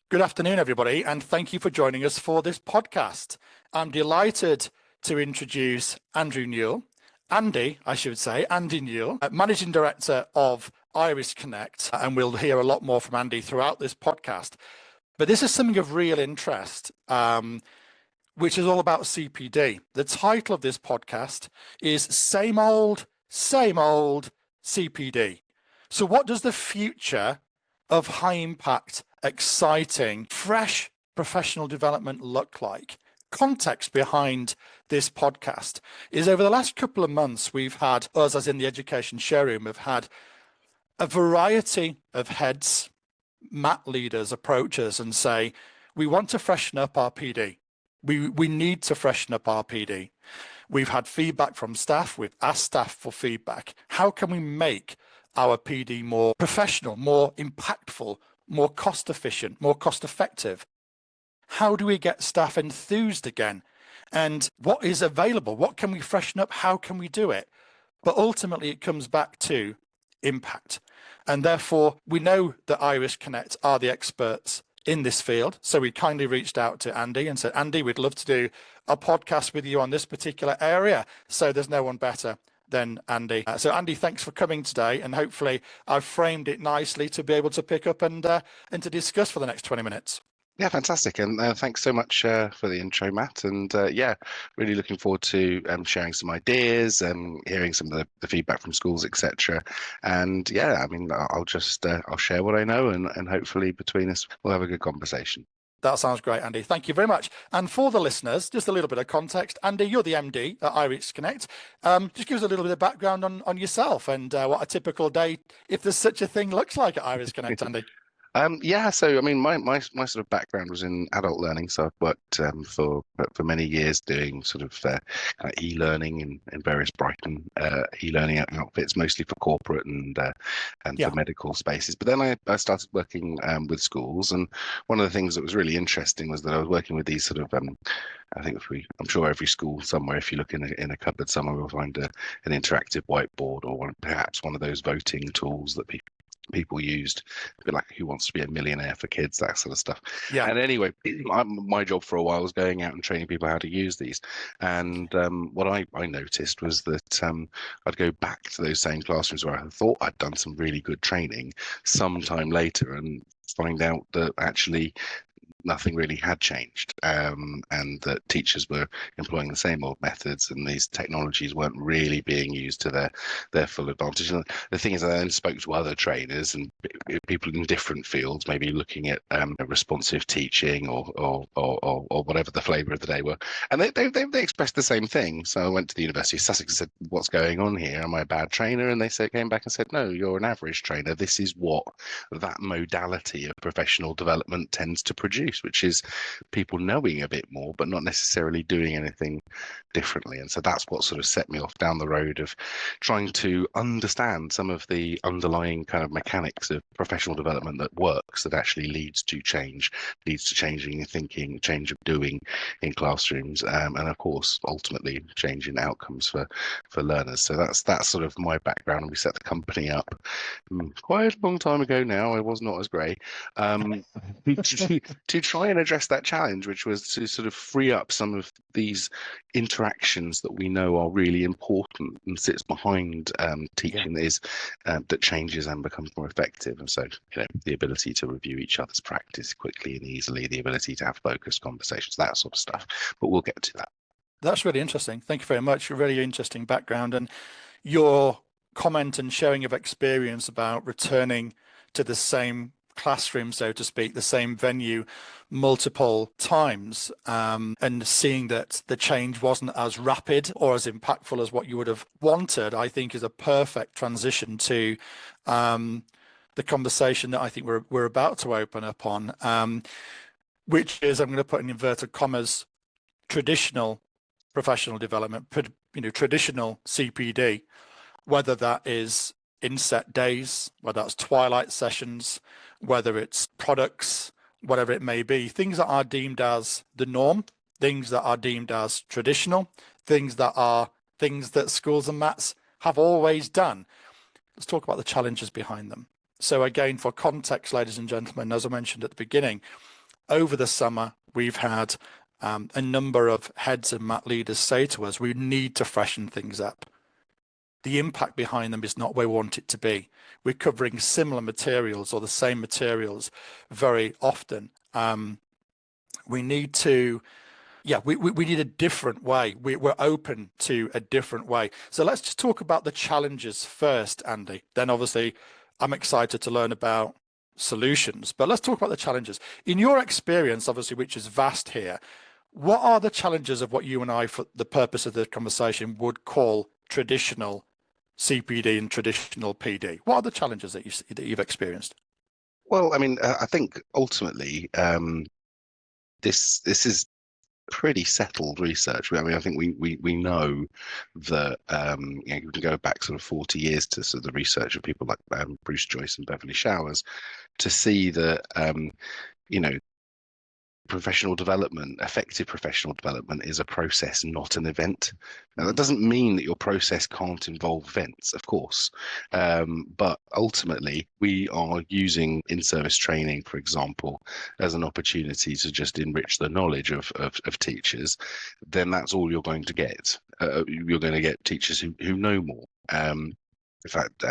Good afternoon, everybody, and thank you for joining us for this podcast. I'm delighted to introduce Andrew Newell, Andy, I should say, Andy Newell, Managing Director of Iris Connect, and we'll hear a lot more from Andy throughout this podcast. But this is something of real interest, which is all about CPD. The title of this podcast is Same Old CPD. So what does the future of high impact, exciting, fresh professional development look like? Context behind this podcast is over the last couple of months, we've had, us as in the education showroom, have had a variety of heads, MAT leaders approach us and say, we want to freshen up our PD. We need to freshen up our PD. We've had feedback from staff. We've asked staff for feedback. How can we make our PD more professional, more impactful, more cost efficient, more cost effective? How do we get staff enthused again? And what is available? What can we freshen up? How can we do it? But ultimately, it comes back to impact. And therefore, we know that Iris Connect are the experts in this field. So we kindly reached out to Andy and said, Andy, we'd love to do a podcast with you on this particular area. So there's no one better than Andy. So Andy, thanks for coming today. And hopefully I've framed it nicely to be able to pick up and to discuss for the next 20 minutes. Yeah, fantastic. And thanks so much for the intro, Matt. And yeah, really looking forward to sharing some ideas and hearing some of the feedback from schools, etc. And yeah, I mean, I'll share what I know and hopefully between us, we'll have a good conversation. That sounds great, Andy. Thank you very much. And for the listeners, just a little bit of context. Andy, you're the MD at Iris Connect. Just give us a little bit of background on yourself and what a typical day, if there's such a thing, looks like at Iris Connect, Andy. Yeah, so I mean, my sort of background was in adult learning, so I've worked for many years doing sort of e-learning in various Brighton e-learning outfits, mostly for corporate and for medical spaces. But then I started working with schools, and one of the things that was really interesting was that I was working with these sort of I think I'm sure every school somewhere, if you look in a cupboard somewhere, will find an interactive whiteboard or perhaps one of those voting tools that people used, a bit like Who Wants to Be a Millionaire for kids, that sort of stuff. Yeah. And anyway, my job for a while was going out and training people how to use these. And what I noticed was that I'd go back to those same classrooms where I thought I'd done some really good training sometime later and find out that actually nothing really had changed, and that teachers were employing the same old methods and these technologies weren't really being used to their full advantage. And the thing is, I then spoke to other trainers and people in different fields, maybe looking at responsive teaching or whatever the flavour of the day were, and they expressed the same thing. So I went to the University of Sussex and said, what's going on here? Am I a bad trainer? And they came back and said, no, you're an average trainer. This is what that modality of professional development tends to produce, which is people knowing a bit more but not necessarily doing anything differently. And so that's what sort of set me off down the road of trying to understand some of the underlying kind of mechanics of professional development that works, that actually leads to change, leads to changing thinking, change of doing in classrooms, and of course ultimately changing outcomes for learners. So that's sort of my background, and we set the company up quite a long time ago now. I was not as grey, to try and address that challenge, which was to sort of free up some of these interactions that we know are really important and sits behind teaching that changes and becomes more effective. And so, the ability to review each other's practice quickly and easily, the ability to have focused conversations, that sort of stuff. But we'll get to that. That's really interesting. Thank you very much. A really interesting background, and your comment and sharing of experience about returning to the same classroom, so to speak, the same venue multiple times, and seeing that the change wasn't as rapid or as impactful as what you would have wanted, I think is a perfect transition to the conversation that I think we're about to open up on, which is, I'm going to put in inverted commas, traditional professional development, traditional CPD, whether that is inset days, whether that's twilight sessions, whether it's products, whatever it may be, things that are deemed as the norm, things that are deemed as traditional, things that schools and MATs have always done. Let's talk about the challenges behind them. So again, for context, ladies and gentlemen, as I mentioned at the beginning, over the summer, we've had a number of heads and mat leaders say to us, we need to freshen things up. The impact behind them is not where we want it to be. We're covering similar materials or the same materials very often. We need to, we need a different way. We're open to a different way. So let's just talk about the challenges first, Andy. Then obviously I'm excited to learn about solutions, but let's talk about the challenges. In your experience, obviously, which is vast here, what are the challenges of what you and I, for the purpose of the conversation, would call traditional CPD and traditional PD? What are the challenges that you've experienced? Well, I mean, I think ultimately this is pretty settled research. I mean, I think we know that you can go back sort of 40 years to sort of the research of people like Bruce Joyce and Beverly Showers to see that you know, professional development, effective professional development is a process, not an event. Now, that doesn't mean that your process can't involve events, of course, but ultimately we are using in-service training, for example, as an opportunity to just enrich the knowledge of teachers. Then that's all you're going to get. You're going to get teachers who know more. In fact,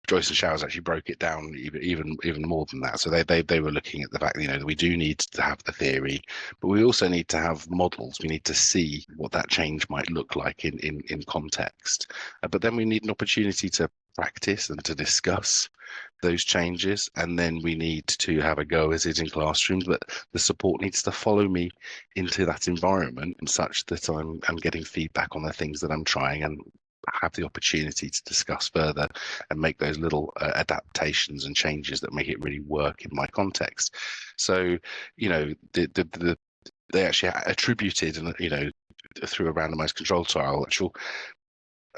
Joyce and Showers actually broke it down even more than that. So they were looking at the fact that, that we do need to have the theory, but we also need to have models. We need to see what that change might look like in context. But then we need an opportunity to practice and to discuss those changes, and then we need to have a go at it in classrooms. But the support needs to follow me into that environment such that I'm getting feedback on the things that I'm trying and have the opportunity to discuss further and make those little adaptations and changes that make it really work in my context. So, they actually attributed, and through a randomized control trial, actual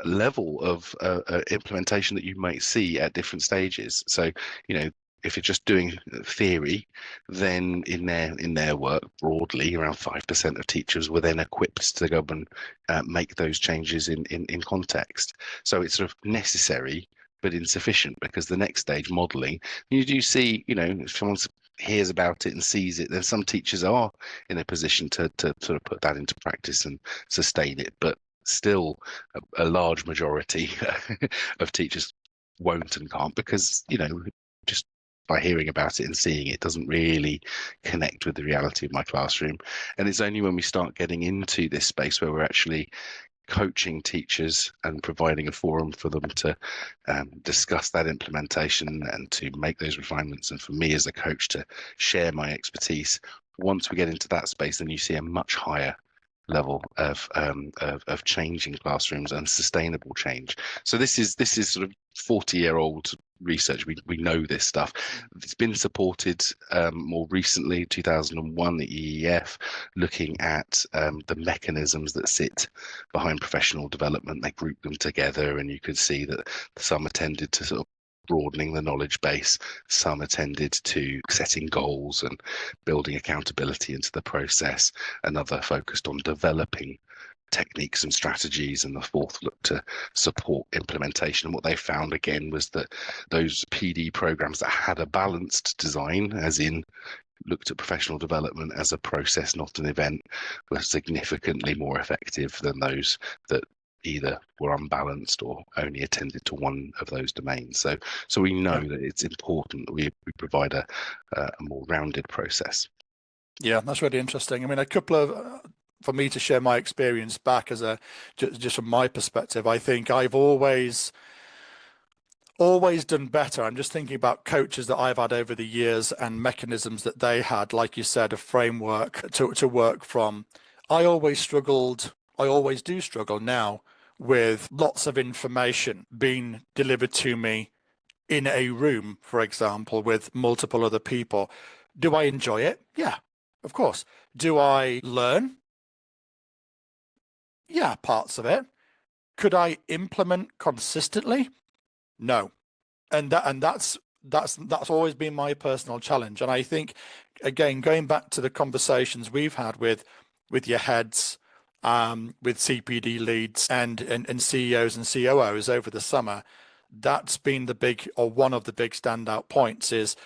level of implementation that you might see at different stages. So, if you're just doing theory, then in their work broadly, around 5% of teachers were then equipped to go and make those changes in context. So it's sort of necessary but insufficient, because the next stage, modelling, you do see, if someone hears about it and sees it, then some teachers are in a position to sort of put that into practice and sustain it. But still, a large majority of teachers won't and can't, because just by hearing about it and seeing it doesn't really connect with the reality of my classroom. And it's only when we start getting into this space where we're actually coaching teachers and providing a forum for them to discuss that implementation and to make those refinements, and for me as a coach to share my expertise. Once we get into that space, then you see a much higher level of change in classrooms and sustainable change. So this is sort of 40-year-old research. We know this stuff. It's been supported more recently, 2001, the EEF, looking at the mechanisms that sit behind professional development. They grouped them together, and you could see that some attended to sort of broadening the knowledge base, some attended to setting goals and building accountability into the process, another focused on developing techniques and strategies, and the fourth looked to support implementation. And what they found again was that those PD programs that had a balanced design, as in looked at professional development as a process, not an event, were significantly more effective than those that either were unbalanced or only attended to one of those domains. So we know that it's important that we provide a more rounded process. Yeah, that's really interesting. I mean, a couple of for me to share my experience back as just from my perspective, I think I've always done better. I'm just thinking about coaches that I've had over the years and mechanisms that they had, like you said, a framework to work from. I always do struggle now with lots of information being delivered to me in a room, for example, with multiple other people. Do I enjoy it? Yeah, of course. Do I learn? Yeah, parts of it. Could I implement consistently? No. And that's always been my personal challenge. And I think, again, going back to the conversations we've had with your heads, with CPD leads and CEOs and COOs over the summer, that's been the big, or one of the big standout points, is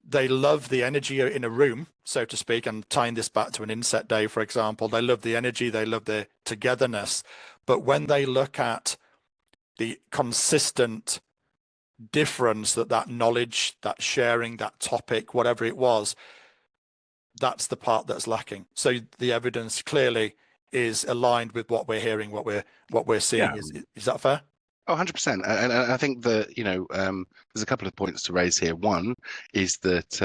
They love the energy in a room, so to speak, and tying this back to an inset day, for example, they love the energy, they love the togetherness. But when they look at the consistent difference that knowledge, that sharing, that topic, whatever it was, that's the part that's lacking. So the evidence clearly is aligned with what we're hearing, what we're seeing. Yeah. Is that fair? Oh, 100%. And I think that, there's a couple of points to raise here. One is that,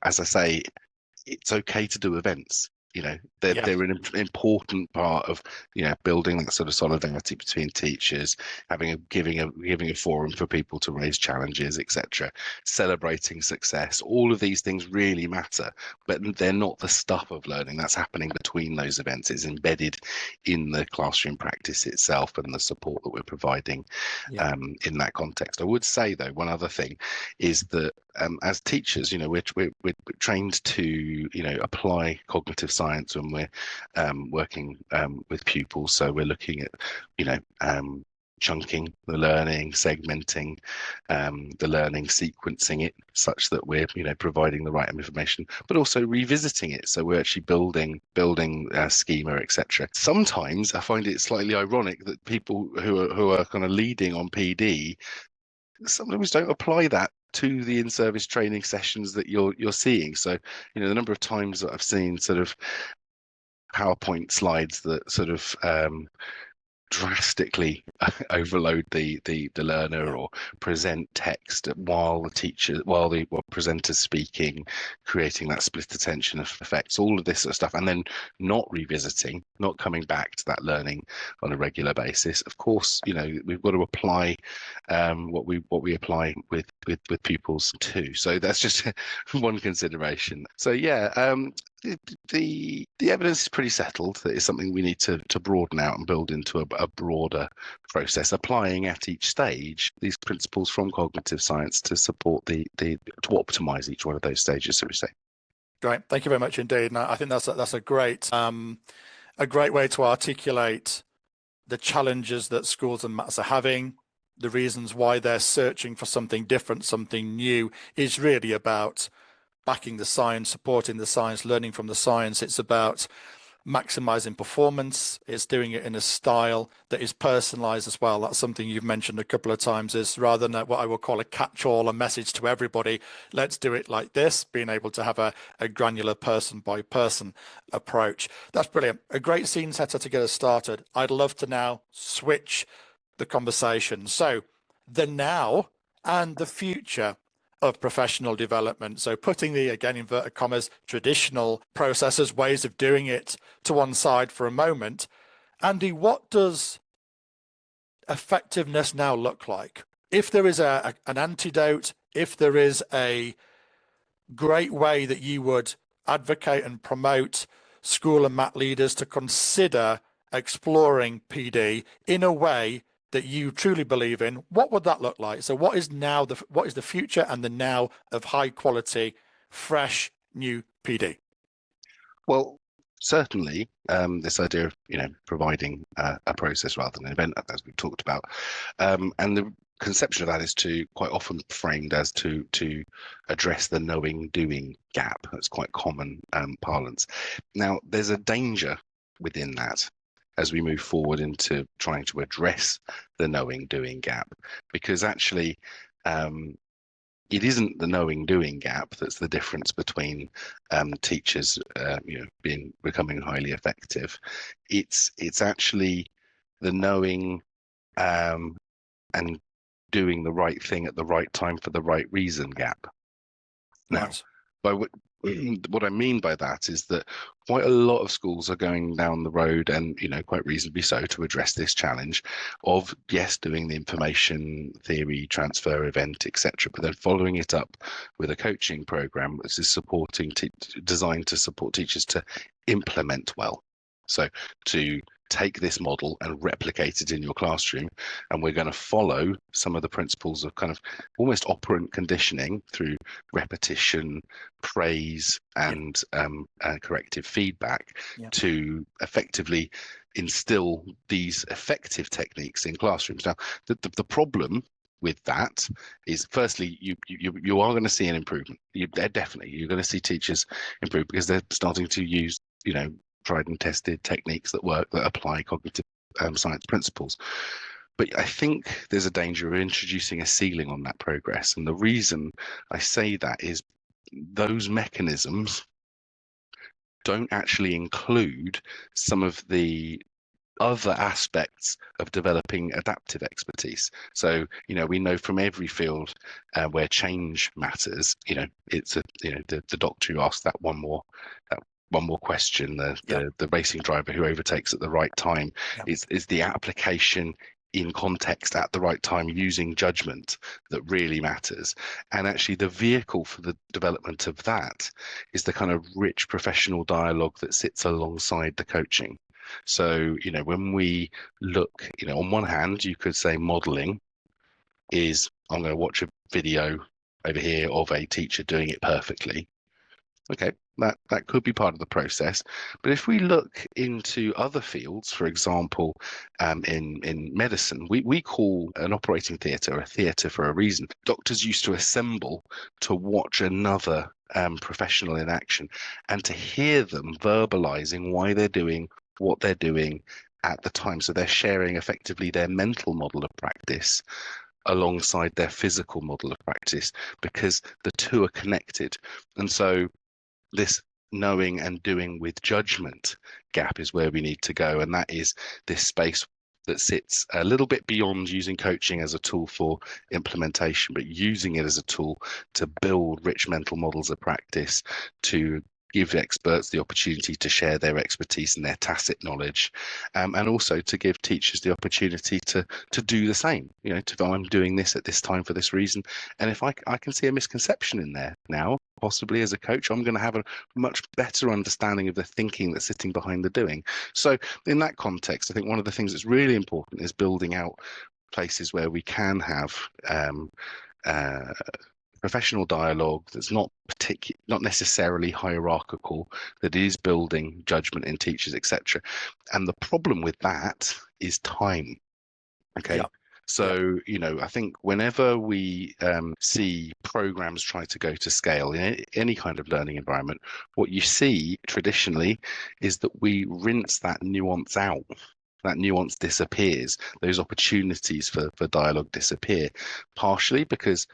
as I say, it's okay to do events. Yeah. They're an important part of building that sort of solidarity between teachers, giving a forum for people to raise challenges, etc., celebrating success. All of these things really matter, but they're not the stuff of learning that's happening between those events. It's embedded in the classroom practice itself and the support that we're providing in that context. I would say though, one other thing is that as teachers, we're trained to apply cognitive science when we're working with pupils. So we're looking at chunking the learning, segmenting the learning, sequencing it such that we're providing the right information, but also revisiting it. So we're actually building schema, etc. Sometimes I find it slightly ironic that people who are kind of leading on PD sometimes don't apply that to the in-service training sessions that you're seeing. So, the number of times that I've seen sort of PowerPoint slides that sort of drastically overload the learner or present text while the presenter's speaking, creating that split attention effects, all of this sort of stuff, and then not revisiting, not coming back to that learning on a regular basis. Of course, we've got to apply what we apply with pupils too. So that's just one consideration. So the evidence is pretty settled that it's something we need to broaden out and build into a broader process, applying at each stage these principles from cognitive science to support to optimize each one of those stages, so we say. Great, thank you very much indeed. And I think that's a great way to articulate the challenges that schools and MATs are having. The reasons why they're searching for something different, something new, is really about backing the science, supporting the science, learning from the science. It's about maximizing performance. It's doing it in a style that is personalized as well. That's something you've mentioned a couple of times, is rather than what I would call a catch-all, a message to everybody, let's do it like this, being able to have a granular person by person approach. That's brilliant. A great scene setter to get us started. I'd love to now switch the conversation. So the now and the future of professional development. So putting the, again, inverted commas, traditional processes, ways of doing it to one side for a moment. Andy, what does effectiveness now look like? If there is an antidote, if there is a great way that you would advocate and promote school and MAT leaders to consider exploring PD in a way that you truly believe in, what would that look like? So what is the future and the now of high quality, fresh, new PD? Well, certainly this idea of providing a process rather than an event, as we've talked about, and the conception of that is quite often framed as to address the knowing doing gap. That's quite common parlance. Now there's a danger within that as we move forward into trying to address the knowing doing gap, because actually it isn't the knowing doing gap that's the difference between teachers becoming highly effective. It's actually the knowing and doing the right thing at the right time for the right reason gap. Now, Nice. what I mean by that is that quite a lot of schools are going down the road, and quite reasonably so, to address this challenge of doing the information theory transfer event, etc., but then following it up with a coaching program which is designed to support teachers to implement well. So to take this model and replicate it in your classroom, and we're going to follow some of the principles of kind of almost operant conditioning through repetition, praise, and corrective feedback to effectively instill these effective techniques in classrooms. Now, the problem with that is, firstly, you are going to see an improvement. You're going to see teachers improve because they're starting to use, tried and tested techniques that work, that apply cognitive science principles. But I think there's a danger of introducing a ceiling on that progress. And the reason I say that is those mechanisms don't actually include some of the other aspects of developing adaptive expertise. So, we know from every field where change matters, it's the doctor who asks that one more question, the racing driver who overtakes at the right time, is the application in context at the right time using judgment that really matters. And actually the vehicle for the development of that is the kind of rich professional dialogue that sits alongside the coaching. So, when we look, on one hand, you could say modeling is, I'm going to watch a video over here of a teacher doing it perfectly. Okay, that could be part of the process. But if we look into other fields, for example, in medicine, we call an operating theatre a theatre for a reason. Doctors used to assemble to watch another professional in action and to hear them verbalizing why they're doing what they're doing at the time. So they're sharing effectively their mental model of practice alongside their physical model of practice, because the two are connected. And so this knowing and doing with judgment gap is where we need to go. And that is this space that sits a little bit beyond using coaching as a tool for implementation, but using it as a tool to build rich mental models of practice, to give experts the opportunity to share their expertise and their tacit knowledge, and also to give teachers the opportunity to do the same. I'm doing this at this time for this reason, and if I can see a misconception in there now, possibly as a coach, I'm going to have a much better understanding of the thinking that's sitting behind the doing. So in that context, I think one of the things that's really important is building out places where we can have professional dialogue that's not necessarily hierarchical, that is building judgment in teachers, etc. And the problem with that is time. Okay. Yeah. So, I think whenever we see programs try to go to scale in any kind of learning environment, what you see traditionally is that we rinse that nuance out. That nuance disappears. Those opportunities for dialogue disappear, partially because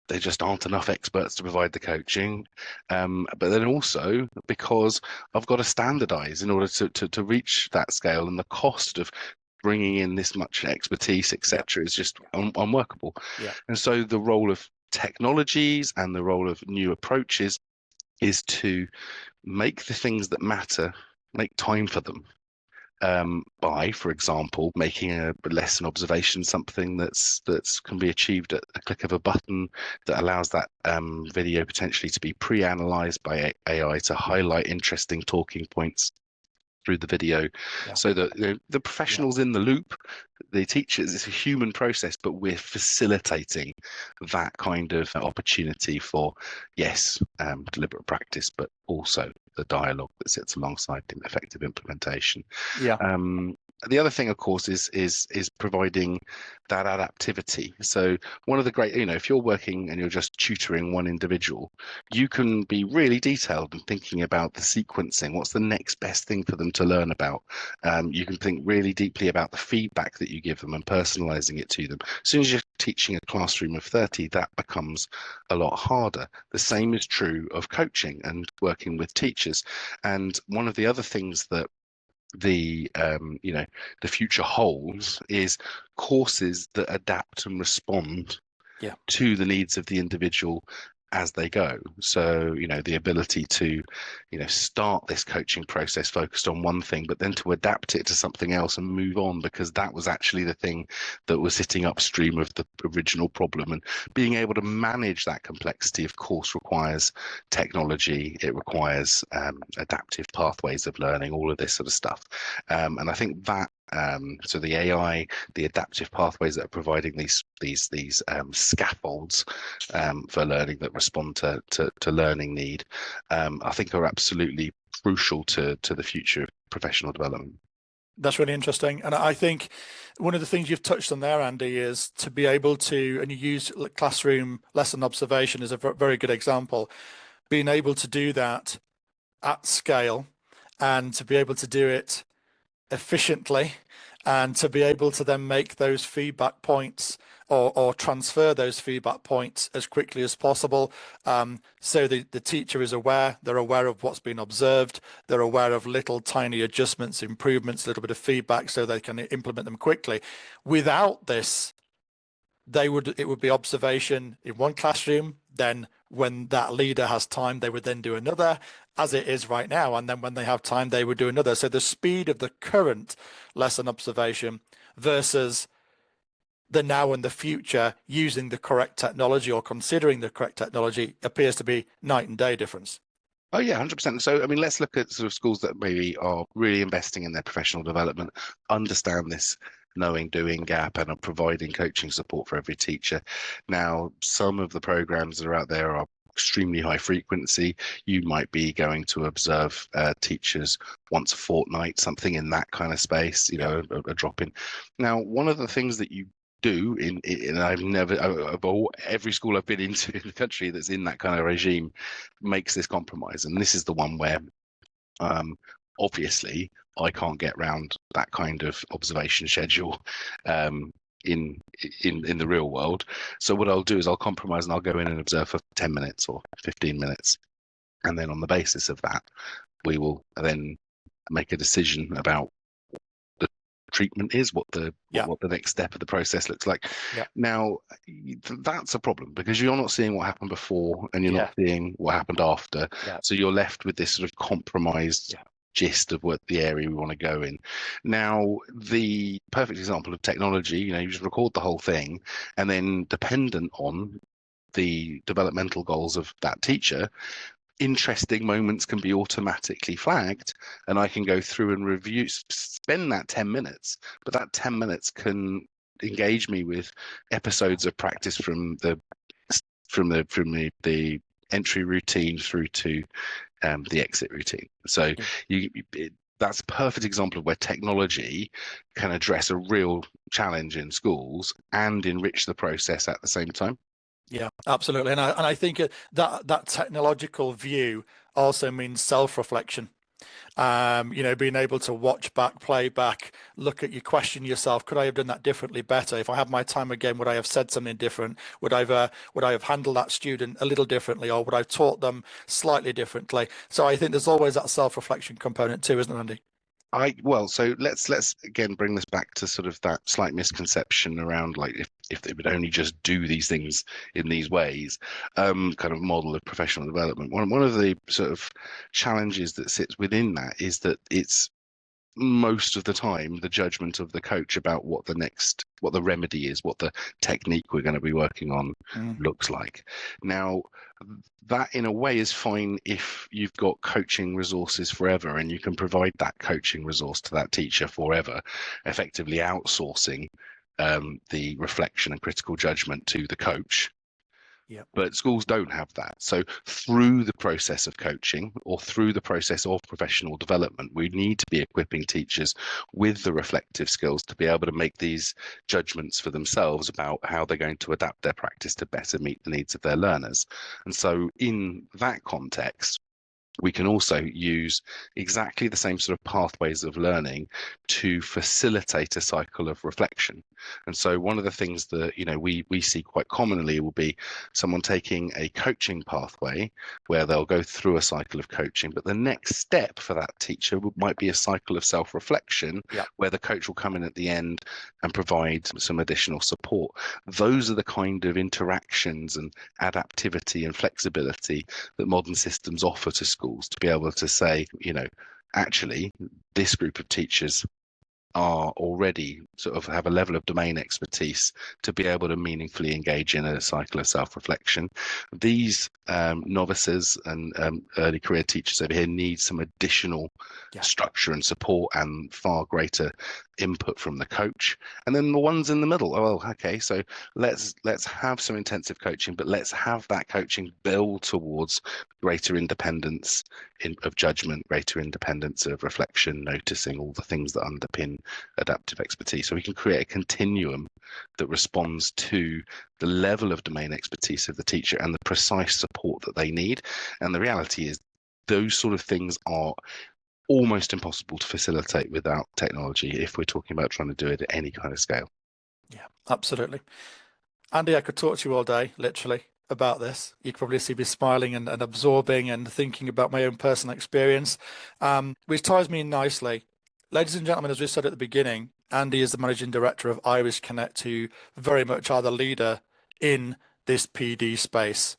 there just aren't enough experts to provide the coaching, but then also because I've got to standardize in order to reach that scale, and the cost of bringing in this much expertise, etc., is just unworkable. And so the role of technologies and the role of new approaches is to make the things that matter, make time for them, by, for example, making a lesson observation something that's can be achieved at a click of a button, that allows that video potentially to be pre-analyzed by AI to highlight interesting talking points through the video, so that the professionals in the loop, the teachers, it's a human process, but we're facilitating that kind of opportunity for, deliberate practice, but also the dialogue that sits alongside the effective implementation. The other thing, of course, is providing that adaptivity. So one of the great, if you're working and you're just tutoring one individual, you can be really detailed and thinking about the sequencing. What's the next best thing for them to learn about? You can think really deeply about the feedback that you give them and personalizing it to them. As soon as you're teaching a classroom of 30, that becomes a lot harder. The same is true of coaching and working with teachers. And one of the other things that the future holds is courses that adapt and respond to the needs of the individual as they go. So, the ability to, start this coaching process focused on one thing, but then to adapt it to something else and move on, because that was actually the thing that was sitting upstream of the original problem. And being able to manage that complexity, of course, requires technology. It requires adaptive pathways of learning, all of this sort of stuff. And I think that so the AI, the adaptive pathways that are providing these scaffolds for learning that respond to learning need, I think are absolutely crucial to the future of professional development. That's really interesting. And I think one of the things you've touched on there, Andy, is to be able to, and you use classroom lesson observation as a very good example, being able to do that at scale and to be able to do it efficiently and to be able to then make those feedback points or transfer those feedback points as quickly as possible. So the teacher is aware, they're aware of what's been observed, they're aware of little tiny adjustments, improvements, a little bit of feedback so they can implement them quickly. Without this, it would be observation in one classroom, then when that leader has time they would then do another, as it is right now, and then when they have time they would do another. So the speed of the current lesson observation versus the now and the future using the correct technology or considering the correct technology appears to be night and day difference. Oh yeah, 100%. So I mean, let's look at sort of schools that maybe are really investing in their professional development, understand this knowing doing gap, and are providing coaching support for every teacher. Now, some of the programs that are out there are extremely high frequency. You might be going to observe teachers once a fortnight, something in that kind of space, you know, a drop in. Now, one of the things that you do in I've never of all every school I've been into in the country that's in that kind of regime makes this compromise, and this is the one where obviously I can't get round that kind of observation schedule in the real world. So what I'll do is I'll compromise and I'll go in and observe for 10 minutes or 15 minutes, and then on the basis of that we will then make a decision about treatment is, what the next step of the process looks like. Now that's a problem because you're not seeing what happened before and you're not seeing what happened after, so you're left with this sort of compromised gist of what the area we want to go in. Now, the perfect example of technology, you know, you just record the whole thing, and then dependent on the developmental goals of that teacher, interesting moments can be automatically flagged, and I can go through and review, spend that 10 minutes, but that 10 minutes can engage me with episodes of practice from the entry routine through to the exit routine. So that's a perfect example of where technology can address a real challenge in schools and enrich the process at the same time. Yeah, absolutely. And I think that technological view also means self-reflection. You know, being able to watch back, play back, look at you, question yourself. Could I have done that differently, better? If I had my time again, would I have said something different? Would I have handled that student a little differently, or would I have taught them slightly differently? So I think there's always that self-reflection component too, isn't there, Andy? So let's again bring this back to sort of that slight misconception around, like, if they would only just do these things in these ways, kind of model of professional development. One of the sort of challenges that sits within that is that it's most of the time the judgment of the coach about what the remedy is, what the technique we're going to be working on looks like. Now, that in a way is fine if you've got coaching resources forever and you can provide that coaching resource to that teacher forever, effectively outsourcing the reflection and critical judgment to the coach. But schools don't have that. So through the process of coaching or through the process of professional development, we need to be equipping teachers with the reflective skills to be able to make these judgments for themselves about how they're going to adapt their practice to better meet the needs of their learners. And so in that context, we can also use exactly the same sort of pathways of learning to facilitate a cycle of reflection. And so one of the things that, you know, we see quite commonly will be someone taking a coaching pathway where they'll go through a cycle of coaching, but the next step for that teacher might be a cycle of self-reflection where the coach will come in at the end and provide some additional support. Those are the kind of interactions and adaptivity and flexibility that modern systems offer to schools to be able to say, you know, actually, this group of teachers are already sort of have a level of domain expertise to be able to meaningfully engage in a cycle of self-reflection. These novices and early career teachers over here need some additional structure and support and far greater input from the coach, and then the ones in the middle. Oh, well, okay, so let's have some intensive coaching, but let's have that coaching build towards greater independence of judgment, greater independence of reflection, noticing, all the things that underpin adaptive expertise. So we can create a continuum that responds to the level of domain expertise of the teacher and the precise support that they need. And the reality is those sort of things are almost impossible to facilitate without technology if we're talking about trying to do it at any kind of scale. Yeah, absolutely. Andy, I could talk to you all day, literally, about this. You could probably see me smiling and absorbing and thinking about my own personal experience, which ties me in nicely. Ladies and gentlemen, as we said at the beginning, Andy is the managing director of Iris Connect, who very much are the leader in this PD space.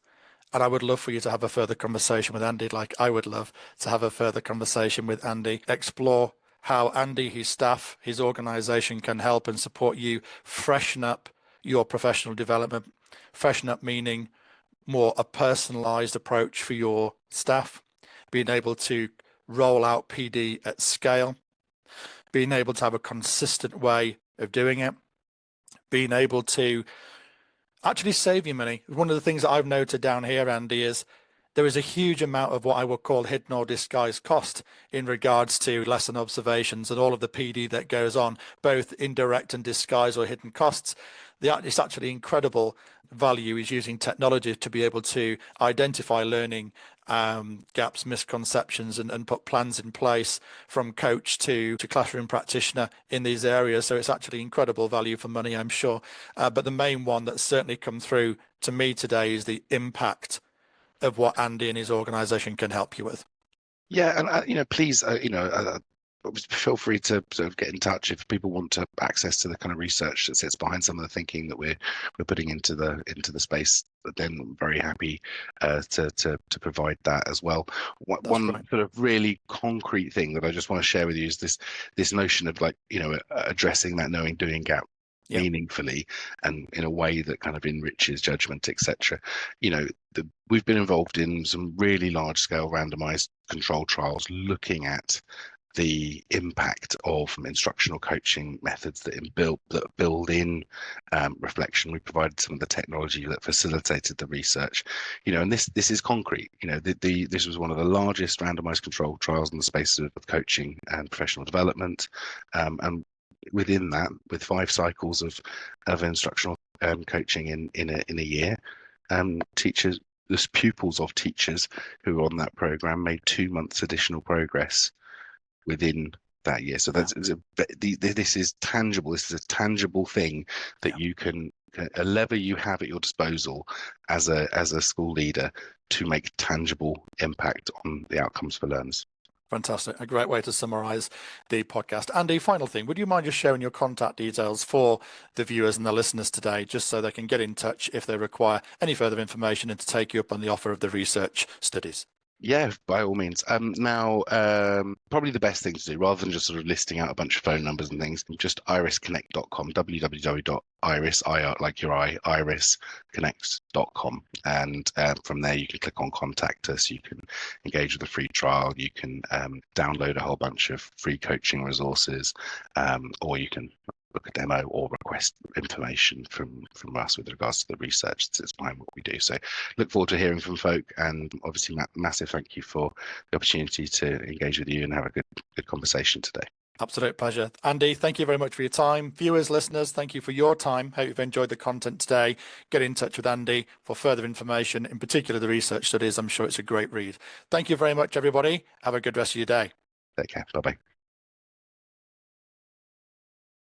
And I would love for you to have a further conversation with Andy, like I would love to have a further conversation with Andy, explore how Andy, his staff, his organization can help and support you freshen up your professional development. Freshen up meaning more a personalized approach for your staff, being able to roll out PD at scale, being able to have a consistent way of doing it, being able to actually save you money. One of the things that I've noted down here, Andy, is there is a huge amount of what I would call hidden or disguised cost in regards to lesson observations and all of the PD that goes on, both indirect and disguised or hidden costs. It's actually incredible value is using technology to be able to identify learning gaps, misconceptions, and put plans in place from coach to classroom practitioner in these areas. So it's actually incredible value for money, I'm sure. But the main one that's certainly come through to me today is the impact of what Andy and his organization can help you with. Yeah, and please, feel free to sort of get in touch if people want to access to the kind of research that sits behind some of the thinking that we're putting into the space. Then I'm very happy to provide that as well. One sort of really concrete thing that I just want to share with you is this notion of addressing that knowing doing gap meaningfully and in a way that kind of enriches judgment, etc. We've been involved in some really large scale randomized control trials looking at the impact of instructional coaching methods that build in reflection. We provided some of the technology that facilitated the research, and this is concrete. This was one of the largest randomized control trials in the space of coaching and professional development, and within that, with 5 cycles of instructional coaching in a year, teachers, the pupils of teachers who were on that program made 2 months additional progress within that year. So this is tangible. This is a tangible thing that you can, a lever you have at your disposal as a school leader to make tangible impact on the outcomes for learners. Fantastic. A great way to summarize the podcast. Andy, final thing, would you mind just sharing your contact details for the viewers and the listeners today, just so they can get in touch if they require any further information and to take you up on the offer of the research studies? Yeah, by all means. Now, probably the best thing to do, rather than just sort of listing out a bunch of phone numbers and things, just irisconnect.com, www.iris, like your eye, irisconnect.com. And from there, you can click on contact us. You can engage with a free trial. You can download a whole bunch of free coaching resources, or you can book a demo or request information from us with regards to the research that's behind what we do. So look forward to hearing from folk, and obviously massive thank you for the opportunity to engage with you and have a good conversation today. Absolute pleasure. Andy, thank you very much for your time. Viewers, listeners, thank you for your time. Hope you've enjoyed the content today. Get in touch with Andy for further information, in particular the research studies. I'm sure it's a great read. Thank you very much, everybody. Have a good rest of your day. Take care. Bye-bye.